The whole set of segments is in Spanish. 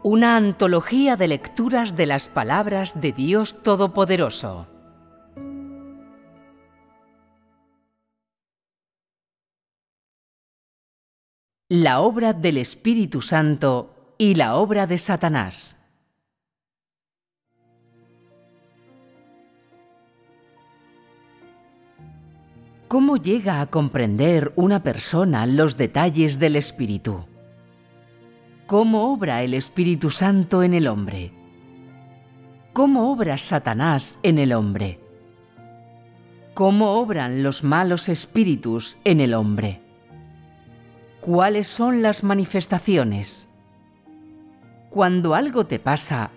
Una antología de lecturas de las palabras de Dios Todopoderoso. La obra del Espíritu Santo y la obra de Satanás. ¿Cómo llega a comprender una persona los detalles del Espíritu? ¿Cómo obra el Espíritu Santo en el hombre? ¿Cómo obra Satanás en el hombre? ¿Cómo obran los malos espíritus en el hombre? ¿Cuáles son las manifestaciones? Cuando algo te pasa,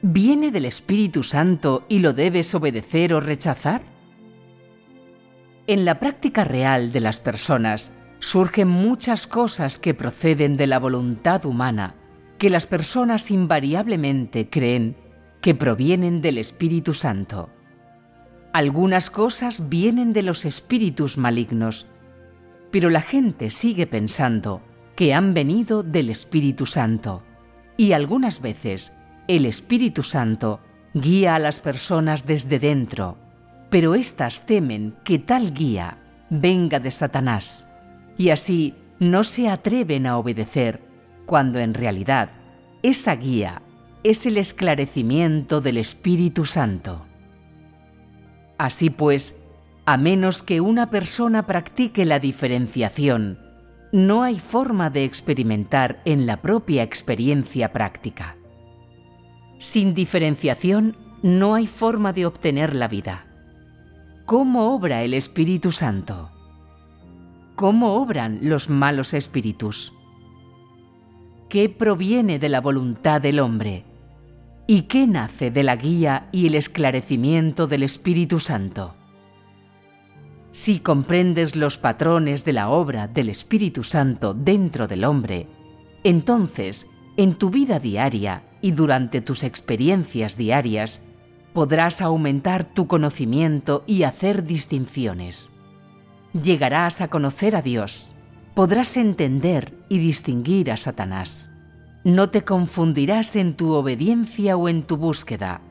¿viene del Espíritu Santo y lo debes obedecer o rechazar? En la práctica real de las personas surgen muchas cosas que proceden de la voluntad humana, que las personas invariablemente creen que provienen del Espíritu Santo. Algunas cosas vienen de los espíritus malignos, pero la gente sigue pensando que han venido del Espíritu Santo, y algunas veces el Espíritu Santo guía a las personas desde dentro, pero éstas temen que tal guía venga de Satanás, y así no se atreven a obedecer, cuando en realidad esa guía es el esclarecimiento del Espíritu Santo. Así pues, a menos que una persona practique la diferenciación, no hay forma de experimentar en la propia experiencia práctica. Sin diferenciación, no hay forma de obtener la vida. ¿Cómo obra el Espíritu Santo? ¿Cómo obran los malos espíritus? ¿Qué proviene de la voluntad del hombre? ¿Y qué nace de la guía y el esclarecimiento del Espíritu Santo? Si comprendes los patrones de la obra del Espíritu Santo dentro del hombre, entonces, en tu vida diaria y durante tus experiencias diarias, podrás aumentar tu conocimiento y hacer distinciones. Llegarás a conocer a Dios, podrás entender y distinguir a Satanás. No te confundirás en tu obediencia o en tu búsqueda,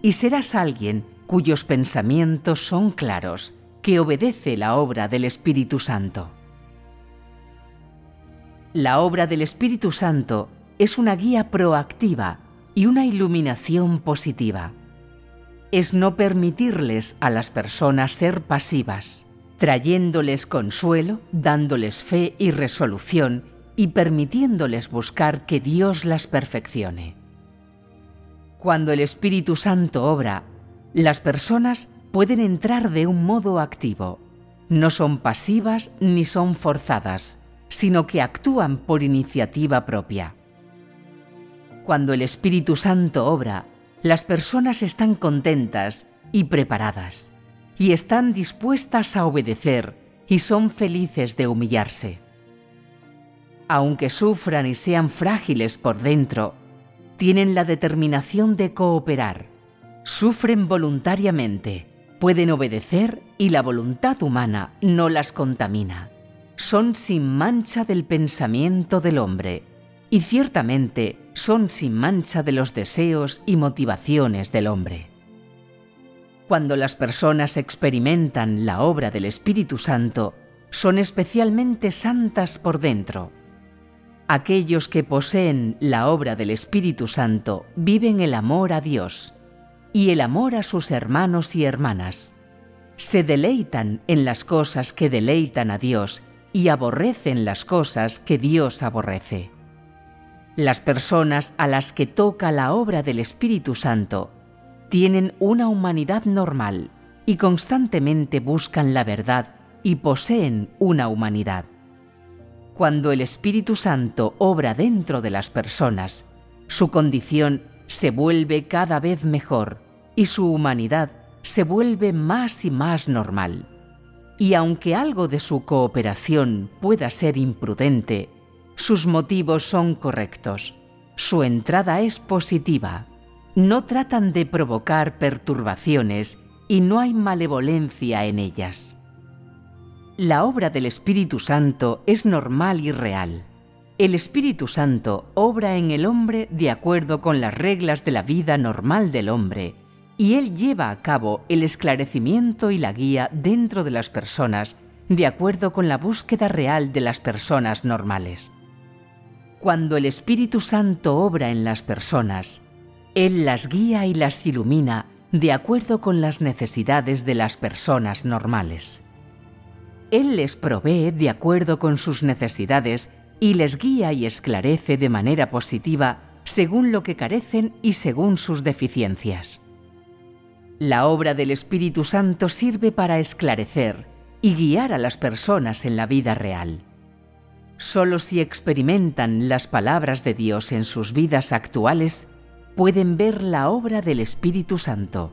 y serás alguien cuyos pensamientos son claros, que obedece la obra del Espíritu Santo. La obra del Espíritu Santo es una guía proactiva y una iluminación positiva. Es no permitirles a las personas ser pasivas, trayéndoles consuelo, dándoles fe y resolución y permitiéndoles buscar que Dios las perfeccione. Cuando el Espíritu Santo obra, las personas pueden entrar de un modo activo. No son pasivas ni son forzadas, sino que actúan por iniciativa propia. Cuando el Espíritu Santo obra, las personas están contentas y preparadas, y están dispuestas a obedecer y son felices de humillarse. Aunque sufran y sean frágiles por dentro, tienen la determinación de cooperar, sufren voluntariamente, pueden obedecer y la voluntad humana no las contamina. Son sin mancha del pensamiento del hombre, y ciertamente son sin mancha de los deseos y motivaciones del hombre. Cuando las personas experimentan la obra del Espíritu Santo, son especialmente santas por dentro. Aquellos que poseen la obra del Espíritu Santo viven el amor a Dios y el amor a sus hermanos y hermanas. Se deleitan en las cosas que deleitan a Dios y aborrecen las cosas que Dios aborrece. Las personas a las que toca la obra del Espíritu Santo tienen una humanidad normal y constantemente buscan la verdad y poseen una humanidad. Cuando el Espíritu Santo obra dentro de las personas, su condición se vuelve cada vez mejor y su humanidad se vuelve más y más normal. Y aunque algo de su cooperación pueda ser imprudente, sus motivos son correctos. Su entrada es positiva. No tratan de provocar perturbaciones y no hay malevolencia en ellas. La obra del Espíritu Santo es normal y real. El Espíritu Santo obra en el hombre de acuerdo con las reglas de la vida normal del hombre, y Él lleva a cabo el esclarecimiento y la guía dentro de las personas de acuerdo con la búsqueda real de las personas normales. Cuando el Espíritu Santo obra en las personas, Él las guía y las ilumina de acuerdo con las necesidades de las personas normales. Él les provee de acuerdo con sus necesidades y les guía y esclarece de manera positiva según lo que carecen y según sus deficiencias. La obra del Espíritu Santo sirve para esclarecer y guiar a las personas en la vida real. Solo si experimentan las palabras de Dios en sus vidas actuales, pueden ver la obra del Espíritu Santo.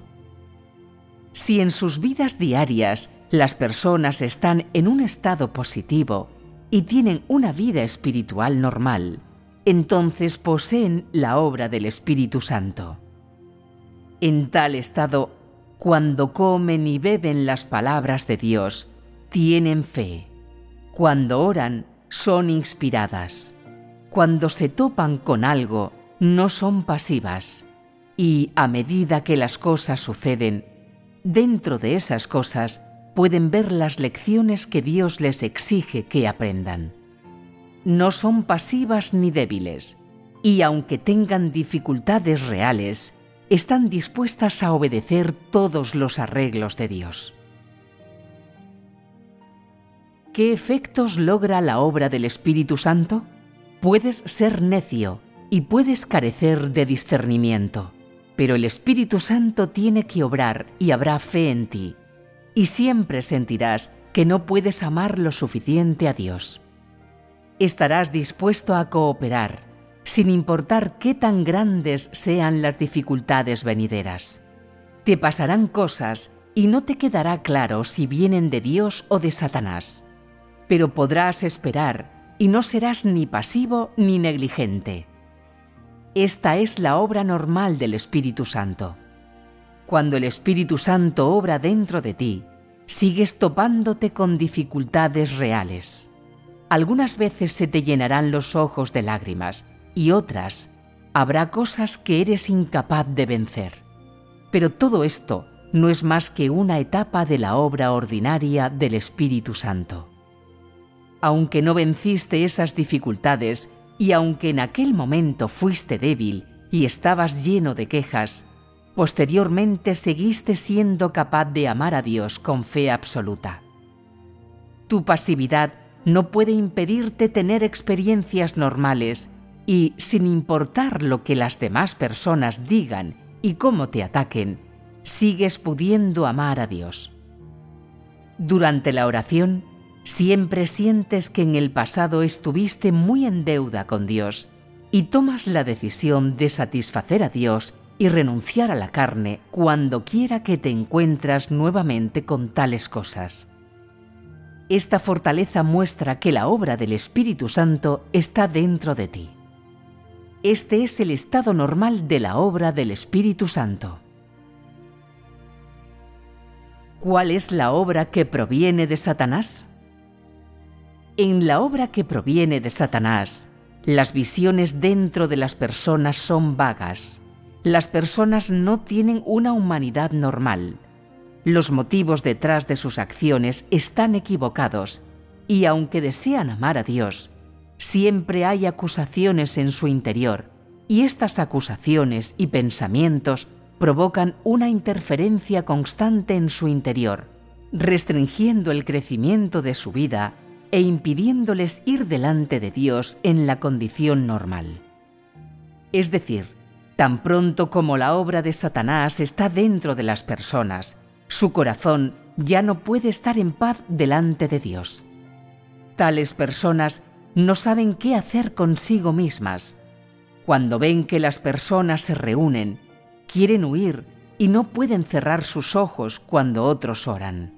Si en sus vidas diarias las personas están en un estado positivo y tienen una vida espiritual normal, entonces poseen la obra del Espíritu Santo. En tal estado, cuando comen y beben las palabras de Dios, tienen fe. Cuando oran, son inspiradas. Cuando se topan con algo, no son pasivas. Y a medida que las cosas suceden, dentro de esas cosas pueden ver las lecciones que Dios les exige que aprendan. No son pasivas ni débiles, y aunque tengan dificultades reales, están dispuestas a obedecer todos los arreglos de Dios. ¿Qué efectos logra la obra del Espíritu Santo? Puedes ser necio y puedes carecer de discernimiento, pero el Espíritu Santo tiene que obrar y habrá fe en ti, y siempre sentirás que no puedes amar lo suficiente a Dios. Estarás dispuesto a cooperar, sin importar qué tan grandes sean las dificultades venideras. Te pasarán cosas y no te quedará claro si vienen de Dios o de Satanás, pero podrás esperar y no serás ni pasivo ni negligente. Esta es la obra normal del Espíritu Santo. Cuando el Espíritu Santo obra dentro de ti, sigues topándote con dificultades reales. Algunas veces se te llenarán los ojos de lágrimas y otras habrá cosas que eres incapaz de vencer. Pero todo esto no es más que una etapa de la obra ordinaria del Espíritu Santo. Aunque no venciste esas dificultades y aunque en aquel momento fuiste débil y estabas lleno de quejas, posteriormente seguiste siendo capaz de amar a Dios con fe absoluta. Tu pasividad no puede impedirte tener experiencias normales y, sin importar lo que las demás personas digan y cómo te ataquen, sigues pudiendo amar a Dios. Durante la oración, siempre sientes que en el pasado estuviste muy en deuda con Dios y tomas la decisión de satisfacer a Dios y renunciar a la carne cuando quiera que te encuentras nuevamente con tales cosas. Esta fortaleza muestra que la obra del Espíritu Santo está dentro de ti. Este es el estado normal de la obra del Espíritu Santo. ¿Cuál es la obra que proviene de Satanás? En la obra que proviene de Satanás, las visiones dentro de las personas son vagas. Las personas no tienen una humanidad normal. Los motivos detrás de sus acciones están equivocados y aunque desean amar a Dios, siempre hay acusaciones en su interior y estas acusaciones y pensamientos provocan una interferencia constante en su interior, restringiendo el crecimiento de su vida e impidiéndoles ir delante de Dios en la condición normal. Es decir, tan pronto como la obra de Satanás está dentro de las personas, su corazón ya no puede estar en paz delante de Dios. Tales personas no saben qué hacer consigo mismas. Cuando ven que las personas se reúnen, quieren huir y no pueden cerrar sus ojos cuando otros oran.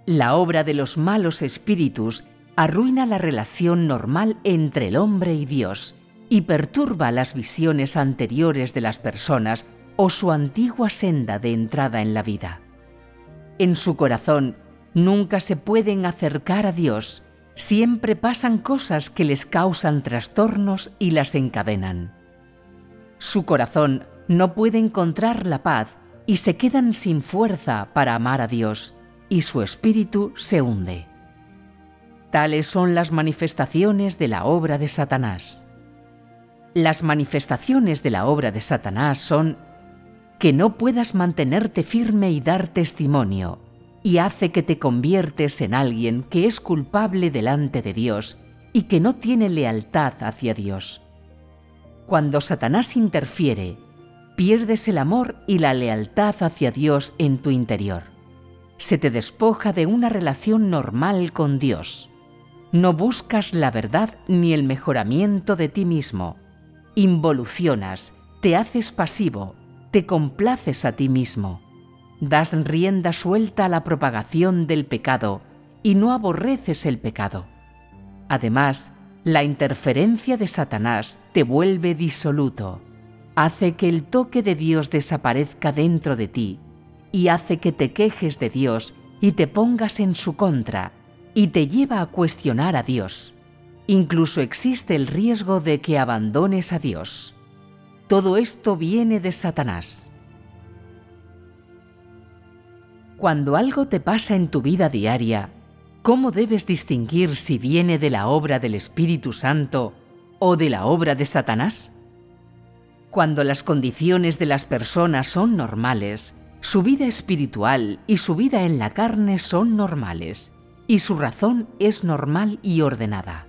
La obra de los malos espíritus arruina la relación normal entre el hombre y Dios y perturba las visiones anteriores de las personas o su antigua senda de entrada en la vida. En su corazón nunca se pueden acercar a Dios Siempre pasan cosas que les causan trastornos y las encadenan. Su corazón no puede encontrar la paz y se quedan sin fuerza para amar a Dios, y su espíritu se hunde. Tales son las manifestaciones de la obra de Satanás. Las manifestaciones de la obra de Satanás son que no puedas mantenerte firme y dar testimonio, y hace que te conviertes en alguien que es culpable delante de Dios y que no tiene lealtad hacia Dios. Cuando Satanás interfiere, pierdes el amor y la lealtad hacia Dios en tu interior. Se te despoja de una relación normal con Dios. No buscas la verdad ni el mejoramiento de ti mismo. Involucionas, te haces pasivo, te complaces a ti mismo. Das rienda suelta a la propagación del pecado y no aborreces el pecado. Además, la interferencia de Satanás te vuelve disoluto, hace que el toque de Dios desaparezca dentro de ti y hace que te quejes de Dios y te pongas en su contra y te lleva a cuestionar a Dios. Incluso existe el riesgo de que abandones a Dios. Todo esto viene de Satanás. Cuando algo te pasa en tu vida diaria, ¿cómo debes distinguir si viene de la obra del Espíritu Santo o de la obra de Satanás? Cuando las condiciones de las personas son normales, su vida espiritual y su vida en la carne son normales, y su razón es normal y ordenada.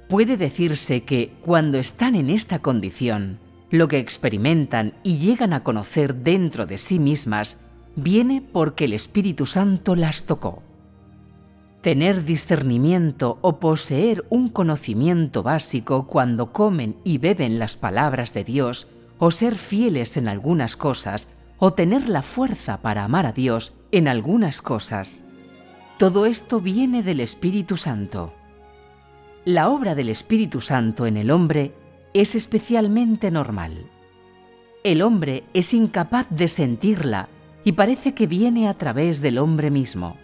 Puede decirse que, cuando están en esta condición, lo que experimentan y llegan a conocer dentro de sí mismas viene porque el Espíritu Santo las tocó. Tener discernimiento o poseer un conocimiento básico cuando comen y beben las palabras de Dios, o ser fieles en algunas cosas, o tener la fuerza para amar a Dios en algunas cosas, todo esto viene del Espíritu Santo. La obra del Espíritu Santo en el hombre es especialmente normal. El hombre es incapaz de sentirla y parece que viene a través del hombre mismo,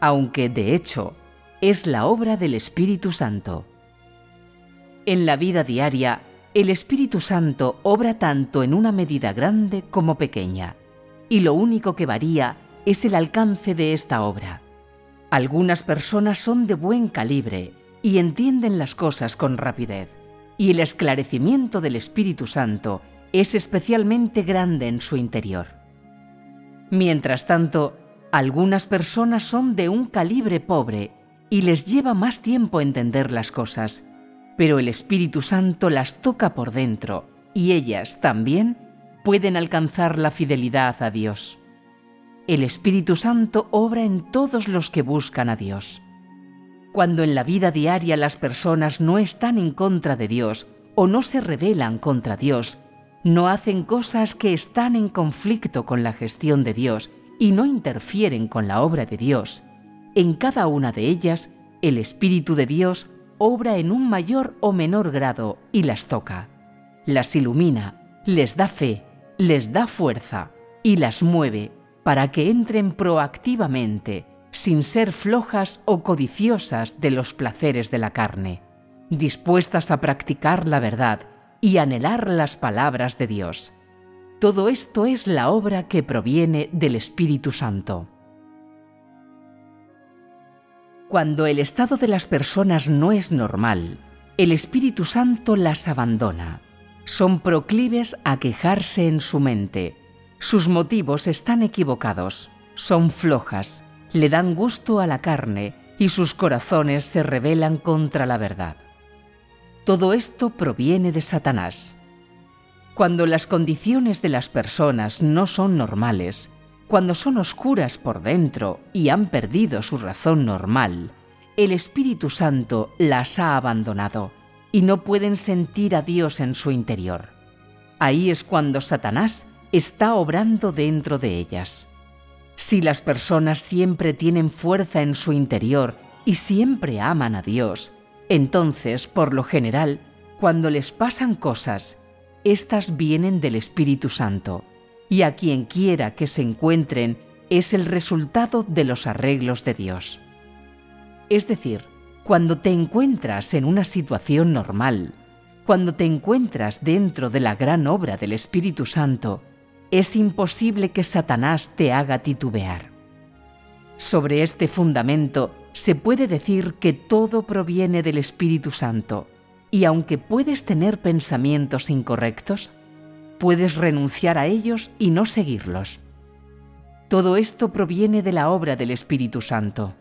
aunque de hecho es la obra del Espíritu Santo. En la vida diaria, el Espíritu Santo obra tanto en una medida grande como pequeña, y lo único que varía es el alcance de esta obra. Algunas personas son de buen calibre y entienden las cosas con rapidez, y el esclarecimiento del Espíritu Santo es especialmente grande en su interior. Mientras tanto, algunas personas son de un calibre pobre y les lleva más tiempo entender las cosas, pero el Espíritu Santo las toca por dentro y ellas también pueden alcanzar la fidelidad a Dios. El Espíritu Santo obra en todos los que buscan a Dios. Cuando en la vida diaria las personas no están en contra de Dios o no se rebelan contra Dios, no hacen cosas que están en conflicto con la gestión de Dios y no interfieren con la obra de Dios, en cada una de ellas el Espíritu de Dios obra en un mayor o menor grado y las toca, las ilumina, les da fe, les da fuerza y las mueve para que entren proactivamente, sin ser flojas o codiciosas de los placeres de la carne, dispuestas a practicar la verdad y anhelar las palabras de Dios. Todo esto es la obra que proviene del Espíritu Santo. Cuando el estado de las personas no es normal, el Espíritu Santo las abandona. Son proclives a quejarse en su mente. Sus motivos están equivocados, son flojas, le dan gusto a la carne y sus corazones se rebelan contra la verdad. Todo esto proviene de Satanás. Cuando las condiciones de las personas no son normales, cuando son oscuras por dentro y han perdido su razón normal, el Espíritu Santo las ha abandonado y no pueden sentir a Dios en su interior. Ahí es cuando Satanás está obrando dentro de ellas. Si las personas siempre tienen fuerza en su interior y siempre aman a Dios, entonces, por lo general, cuando les pasan cosas, éstas vienen del Espíritu Santo, y a quien quiera que se encuentren es el resultado de los arreglos de Dios. Es decir, Cuando te encuentras en una situación normal, cuando te encuentras dentro de la gran obra del Espíritu Santo, es imposible que Satanás te haga titubear. Sobre este fundamento se puede decir que todo proviene del Espíritu Santo, y aunque puedes tener pensamientos incorrectos, puedes renunciar a ellos y no seguirlos. Todo esto proviene de la obra del Espíritu Santo.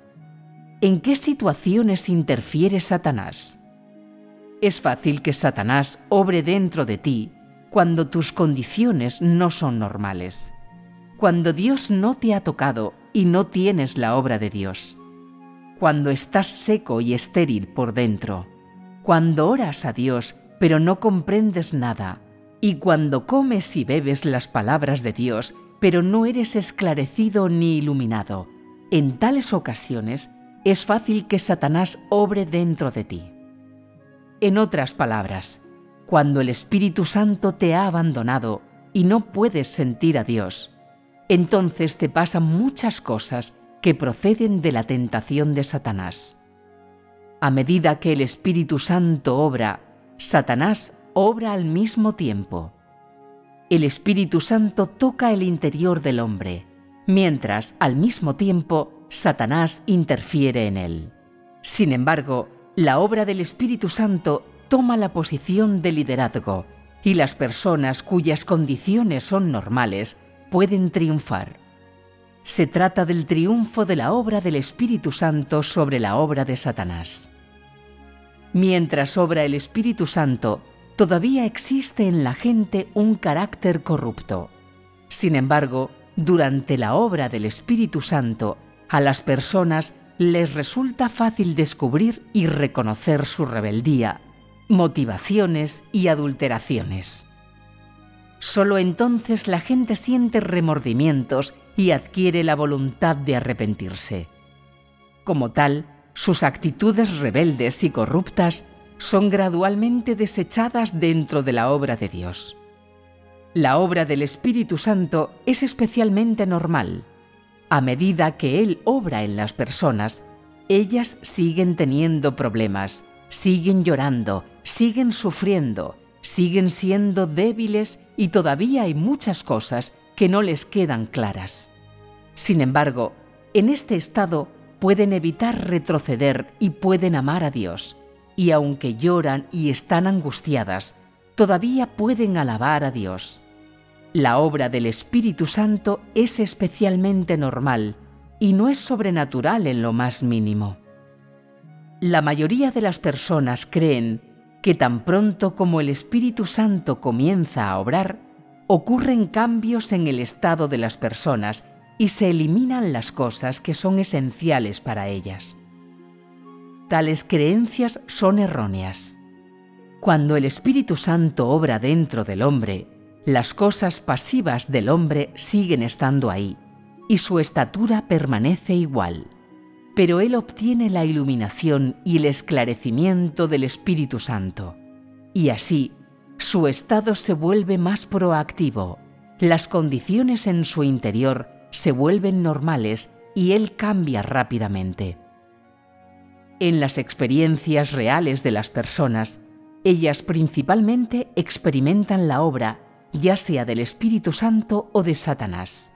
¿En qué situaciones interfiere Satanás? Es fácil que Satanás obre dentro de ti cuando tus condiciones no son normales, cuando Dios no te ha tocado y no tienes la obra de Dios, cuando estás seco y estéril por dentro, cuando oras a Dios pero no comprendes nada, y cuando comes y bebes las palabras de Dios pero no eres esclarecido ni iluminado. En tales ocasiones es fácil que Satanás obre dentro de ti. En otras palabras, cuando el Espíritu Santo te ha abandonado y no puedes sentir a Dios, entonces te pasan muchas cosas que proceden de la tentación de Satanás. A medida que el Espíritu Santo obra, Satanás obra al mismo tiempo. El Espíritu Santo toca el interior del hombre, mientras, al mismo tiempo, Satanás interfiere en él. Sin embargo, la obra del Espíritu Santo toma la posición de liderazgo, y las personas cuyas condiciones son normales pueden triunfar. Se trata del triunfo de la obra del Espíritu Santo sobre la obra de Satanás. Mientras obra el Espíritu Santo, todavía existe en la gente un carácter corrupto. Sin embargo, durante la obra del Espíritu Santo, a las personas les resulta fácil descubrir y reconocer su rebeldía, motivaciones y adulteraciones. Solo entonces la gente siente remordimientos y adquiere la voluntad de arrepentirse. Como tal, sus actitudes rebeldes y corruptas son gradualmente desechadas dentro de la obra de Dios. La obra del Espíritu Santo es especialmente normal. A medida que Él obra en las personas, ellas siguen teniendo problemas, siguen llorando, siguen sufriendo, siguen siendo débiles y todavía hay muchas cosas que no les quedan claras. Sin embargo, en este estado pueden evitar retroceder y pueden amar a Dios, y aunque lloran y están angustiadas, todavía pueden alabar a Dios. La obra del Espíritu Santo es especialmente normal y no es sobrenatural en lo más mínimo. La mayoría de las personas creen que tan pronto como el Espíritu Santo comienza a obrar, ocurren cambios en el estado de las personas y se eliminan las cosas que son esenciales para ellas. Tales creencias son erróneas. Cuando el Espíritu Santo obra dentro del hombre, las cosas pasivas del hombre siguen estando ahí, y su estatura permanece igual. Pero él obtiene la iluminación y el esclarecimiento del Espíritu Santo, y así su estado se vuelve más proactivo, las condiciones en su interior se vuelven normales y él cambia rápidamente. En las experiencias reales de las personas, ellas principalmente experimentan la obra, ya sea del Espíritu Santo o de Satanás.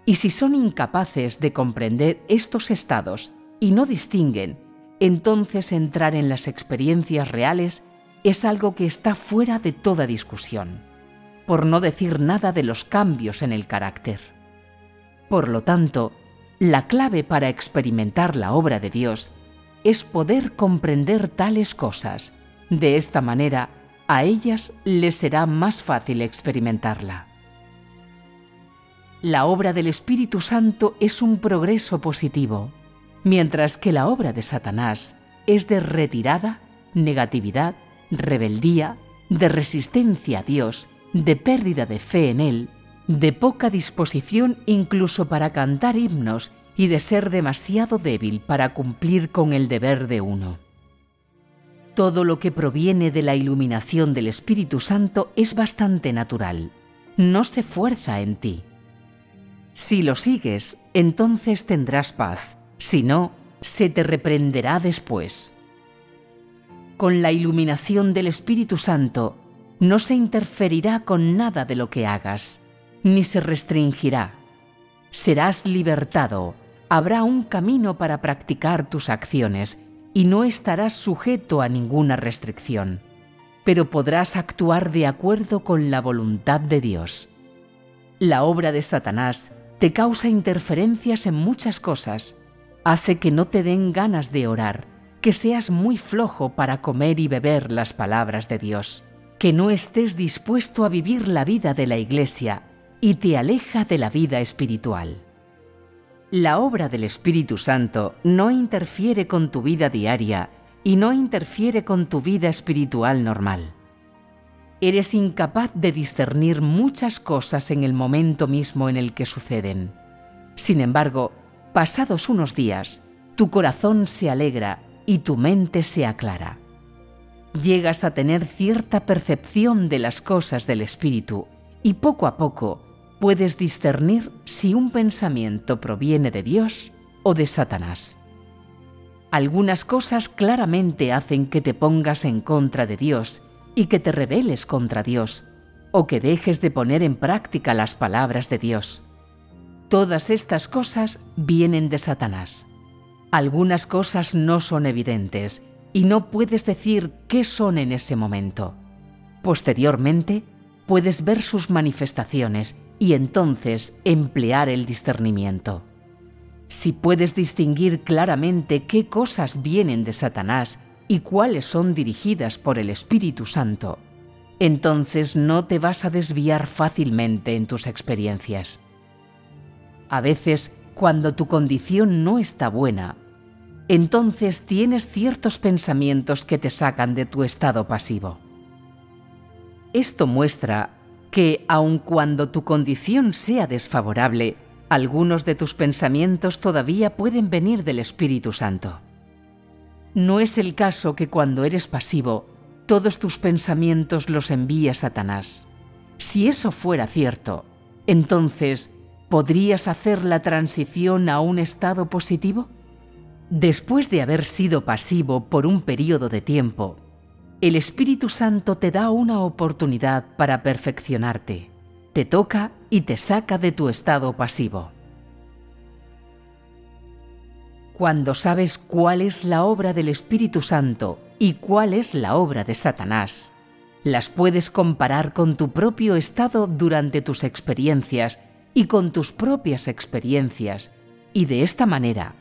Y si son incapaces de comprender estos estados y no distinguen, entonces entrar en las experiencias reales es algo que está fuera de toda discusión, por no decir nada de los cambios en el carácter. Por lo tanto, la clave para experimentar la obra de Dios es poder comprender tales cosas. De esta manera, a ellas les será más fácil experimentarla. La obra del Espíritu Santo es un progreso positivo, mientras que la obra de Satanás es de retirada, negatividad, rebeldía, de resistencia a Dios, de pérdida de fe en Él, de poca disposición incluso para cantar himnos y de ser demasiado débil para cumplir con el deber de uno. Todo lo que proviene de la iluminación del Espíritu Santo es bastante natural, no se fuerza en ti. Si lo sigues, entonces tendrás paz, si no, se te reprenderá después. con la iluminación del Espíritu Santo, no se interferirá con nada de lo que hagas, ni se restringirá. Serás libertado, habrá un camino para practicar tus acciones y no estarás sujeto a ninguna restricción, pero podrás actuar de acuerdo con la voluntad de Dios. La obra de Satanás te causa interferencias en muchas cosas, hace que no te den ganas de orar, que seas muy flojo para comer y beber las palabras de Dios, que no estés dispuesto a vivir la vida de la Iglesia y te aleja de la vida espiritual. La obra del Espíritu Santo no interfiere con tu vida diaria y no interfiere con tu vida espiritual normal. Eres incapaz de discernir muchas cosas en el momento mismo en el que suceden. Sin embargo, pasados unos días, tu corazón se alegra y tu mente se aclara. Llegas a tener cierta percepción de las cosas del Espíritu y poco a poco puedes discernir si un pensamiento proviene de Dios o de Satanás. Algunas cosas claramente hacen que te pongas en contra de Dios y que te rebeles contra Dios, o que dejes de poner en práctica las palabras de Dios. Todas estas cosas vienen de Satanás. Algunas cosas no son evidentes y no puedes decir qué son en ese momento. Posteriormente, puedes ver sus manifestaciones y entonces emplear el discernimiento. Si puedes distinguir claramente qué cosas vienen de Satanás y cuáles son dirigidas por el Espíritu Santo, entonces no te vas a desviar fácilmente en tus experiencias. A veces, cuando tu condición no está buena, entonces tienes ciertos pensamientos que te sacan de tu estado pasivo. Esto muestra que, aun cuando tu condición sea desfavorable, algunos de tus pensamientos todavía pueden venir del Espíritu Santo. No es el caso que cuando eres pasivo, todos tus pensamientos los envía Satanás. Si eso fuera cierto, entonces, ¿podrías hacer la transición a un estado positivo? Después de haber sido pasivo por un periodo de tiempo, el Espíritu Santo te da una oportunidad para perfeccionarte. Te toca y te saca de tu estado pasivo. Cuando sabes cuál es la obra del Espíritu Santo y cuál es la obra de Satanás, las puedes comparar con tu propio estado durante tus experiencias y con tus propias experiencias, y de esta manera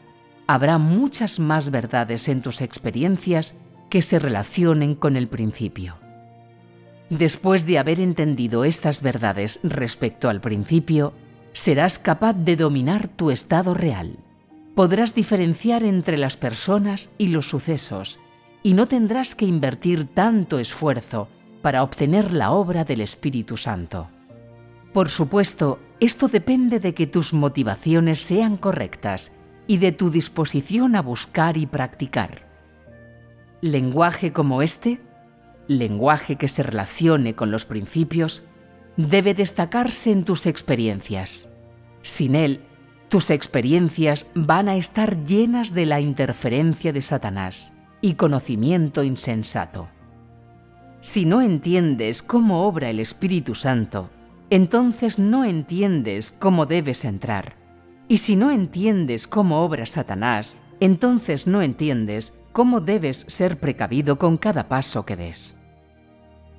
habrá muchas más verdades en tus experiencias que se relacionen con el principio. Después de haber entendido estas verdades respecto al principio, serás capaz de dominar tu estado real. Podrás diferenciar entre las personas y los sucesos, y no tendrás que invertir tanto esfuerzo para obtener la obra del Espíritu Santo. Por supuesto, esto depende de que tus motivaciones sean correctas y de tu disposición a buscar y practicar. Lenguaje como este, lenguaje que se relacione con los principios, debe destacarse en tus experiencias. Sin él, tus experiencias van a estar llenas de la interferencia de Satanás y conocimiento insensato. Si no entiendes cómo obra el Espíritu Santo, entonces no entiendes cómo debes entrar. Y si no entiendes cómo obra Satanás, entonces no entiendes cómo debes ser precavido con cada paso que des.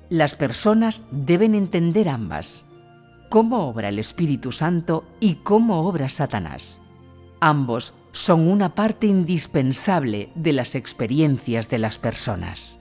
Las personas deben entender ambas, cómo obra el Espíritu Santo y cómo obra Satanás. Ambos son una parte indispensable de las experiencias de las personas.